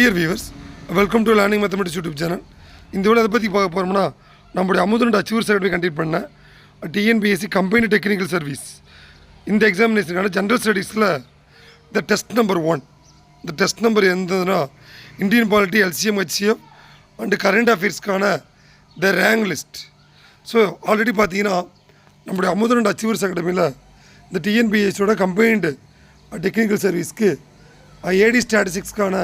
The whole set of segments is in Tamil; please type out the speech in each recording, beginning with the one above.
Dear viewers, welcome to Learning Mathematics YouTube channel. இந்த வீடியோ அதை பற்றி பார்க்க போகிறோம்னா நம்முடைய அமுதனோட அச்சீவர்ஸ் அகாடமி கண்டக்ட் பண்ண டிஎன்பிஎஸ்சி கம்பைன்டு டெக்னிக்கல் சர்வீஸ் இந்த எக்ஸாமினேஷனுக்கான ஜென்ரல் ஸ்டடீஸில் த டெஸ்ட் நம்பர் 1 இந்த டெஸ்ட் நம்பர் எந்ததுன்னா Indian polity LCM HCF and current அஃபேர்ஸ்க்கான the rank list. So already பார்த்தீங்கன்னா நம்முடைய அமுதனோட அச்சீவர்ஸ் அகாடமியில் இந்த டிஎன்பிஎஸ்சியோட கம்பைன்டு டெக்னிக்கல் சர்வீஸ்க்கு ஏடி ஸ்டாட்டிஸ்டிக்ஸ்க்கான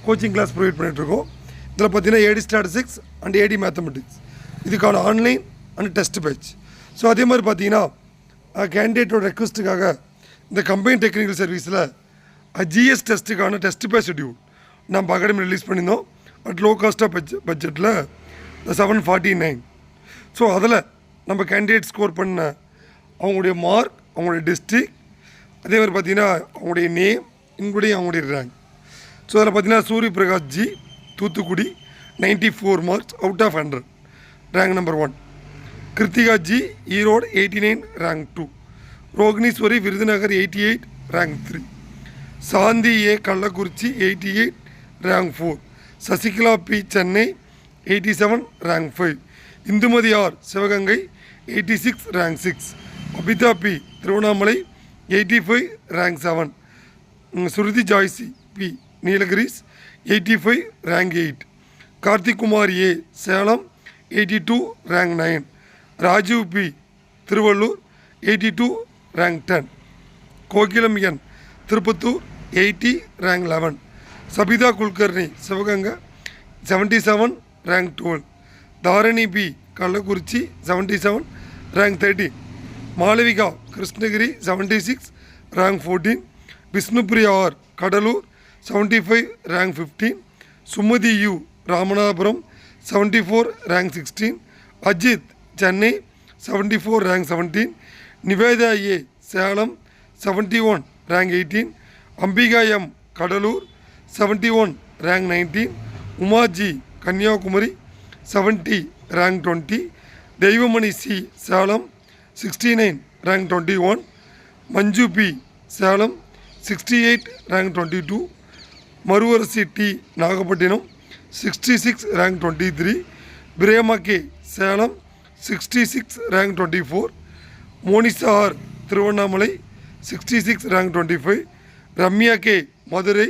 கோச்சிங் கிளாஸ் ப்ரொவைட் பண்ணிகிட்ருக்கோம். இதில் பார்த்தீங்கன்னா AD statistics and AD mathematics இதுக்கான online and test batch. So அதே மாதிரி பார்த்தீங்கன்னா கேண்டிடேட்டோட ரெக்வஸ்ட்டுக்காக இந்த கம்பைன் டெக்னிக்கல் சர்வீஸில் ஜிஎஸ் டெஸ்ட்டுக்கான டெஸ்ட் பேட்ச் ஷெட்யூல் நம்ம அகாடமி ரிலீஸ் பண்ணியிருந்தோம் அட் லோ காஸ்ட் ஆஃப் பட்ஜெட்டில் 749. ஸோ அதில் நம்ம கேண்டிடேட் ஸ்கோர் பண்ண அவங்களுடைய மார்க், அவங்களுடைய டிஸ்ட்ரிக், அதே மாதிரி பார்த்தீங்கன்னா அவங்களுடைய நேம் இன்க்ளூடிங் அவங்களுடைய ரேங்க். ஸோ அதில் பார்த்தீங்கன்னா Surya Prakash G Thoothukudi 94 marks out of 100 rank number 1. Krithika G Erode 89 rank 2. Rohiniswari Virudhunagar 88 rank 3. Shanthi A Kallakurichi 88 rank 4. Sasikala B Chennai 87 rank 5. Indumathi R Sivaganga 86 rank 6. Abitha B Tiruvannamalai 85 rank 7. Sruthi Joicy B Nilgiris 85 rank 8. Karthik Kumar A Salem 82 rank 9. Rajiv B Tiruvallur 82 rank 10. Gokilam N Tirupattur 80 rank 11. Sabitha Kulkarni Sivaganga 77 rank 12. Dharani B Kallakurichi 77 rank 13. Malavika Krishnagiri 76 rank 14. Vishnupriya R Cuddalore 75 rank 15. Sumathi U Ramanathapuram 74 rank 16. Ajith Chennai 74 rank 17. Nivetha A Salem 71 rank 18. Ambika M Cuddalore 71 rank 19. Uma G Kanniyakumari 70 rank 20. Deivamani C Salem 69 rank 21. Manju B Salem 68 rank 22. Maruvarasi D Nagapattinam 66 rank 23. Prema K Salem 66 rank 24. Monisha R Tiruvannamalai 66 rank 25. Ramya K Madurai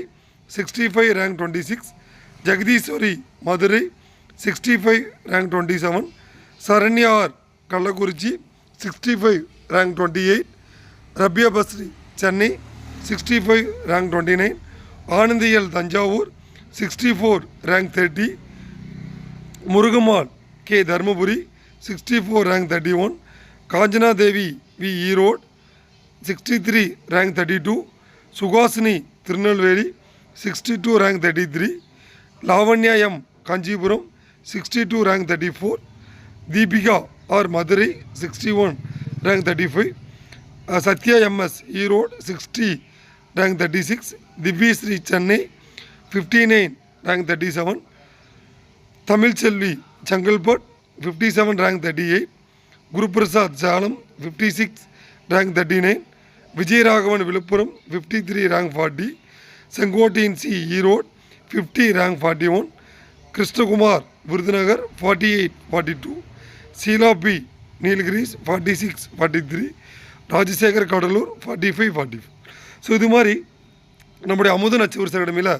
65 rank 26. Jagadeeswari Madurai 65 rank 27. Saranya R Kallakurichi 65 rank 28. Rabiya Basri Chennai 65 rank 29. Anandhi L Thanjavur 64 rank 30. Murugammal K Dharmapuri 64 rank 31. Kanchana Devi V Erode 63 rank 32. Suhasini Tirunelveli 62 rank 33. Lavanya M Kanchipuram 62 rank 34. Deepika R Madurai 61 rank 35. Sathya MS Erode 60 rank 36. Divyashree Chennai 59 rank 37. Tamilselvi Chengalpattu 57 rank 38. Guruprasad Salem 56 rank 39. Vijayaraghavan Villupuram 53 rank 40. Sengottaiyan C Erode 50 rank 41. Krishnakumar Virudhunagar 48 42. Sheela P Nilgiris 46 43. Rajasekar Cuddalore 45 45. So இது மாதிரி நம்முடைய அமுதன் அச்சீவர்ஸ் அகாடமியில்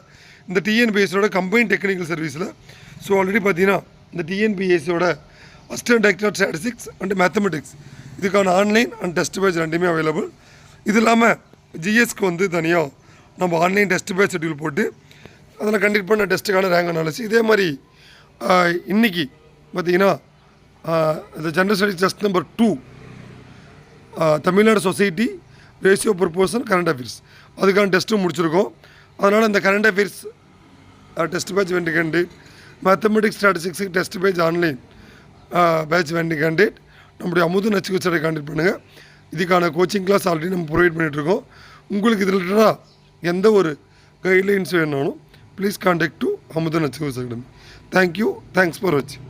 இந்த டிஎன்பிஎஸ்சியோட கம்பைன் டெக்னிக்கல் சர்வீஸில் ஸோ ஆல்ரெடி பார்த்தீங்கன்னா இந்த டிஎன்பிஎஸ்சியோட assistant director of statistics and mathematics இதுக்கான ஆன்லைன் அண்ட் டெஸ்ட் பேட்ச் ரெண்டுமே அவைலபிள். இது இல்லாமல் ஜிஎஸ்க்கு வந்து தனியாக நம்ம ஆன்லைன் டெஸ்ட் பேட்ச் ஷெட்யூல் போட்டு அதில் கண்டக்ட் பண்ண டெஸ்ட்டுக்கான ரேங்க் அனாலிசிஸ். இதே மாதிரி இன்றைக்கி பார்த்தீங்கன்னா இந்த general studies test number 2 Tamil Nadu society ratio proportion current affairs அதுக்கான டெஸ்ட்டும் முடிச்சிருக்கோம். அதனால் இந்த கரண்ட் அஃபேர்ஸ் டெஸ்ட் பேட்ச் வேண்டிய கேண்டிடேட், மேத்தமெட்டிக்ஸ் ஸ்டாட்டிஸ்டிக்ஸுக்கு டெஸ்ட் பேட்ச் ஆன்லைன் பேட்ச் வேண்டிய கேண்டிடேட் நம்முடைய அமுதன் அச்சீவர்ஸை கான்டெக்ட் பண்ணுங்கள். இதுக்கான கோச்சிங் கிளாஸ் ஆல்ரெடி நம்ம ப்ரொவைட் பண்ணிகிட்ருக்கோம். உங்களுக்கு இது ரிலேட்டடாக எந்த ஒரு கைட்லைன்ஸ் வேணும்னாலும் please contact to Amudhan achievers academy. Thank you, thanks for வாட்சிங்.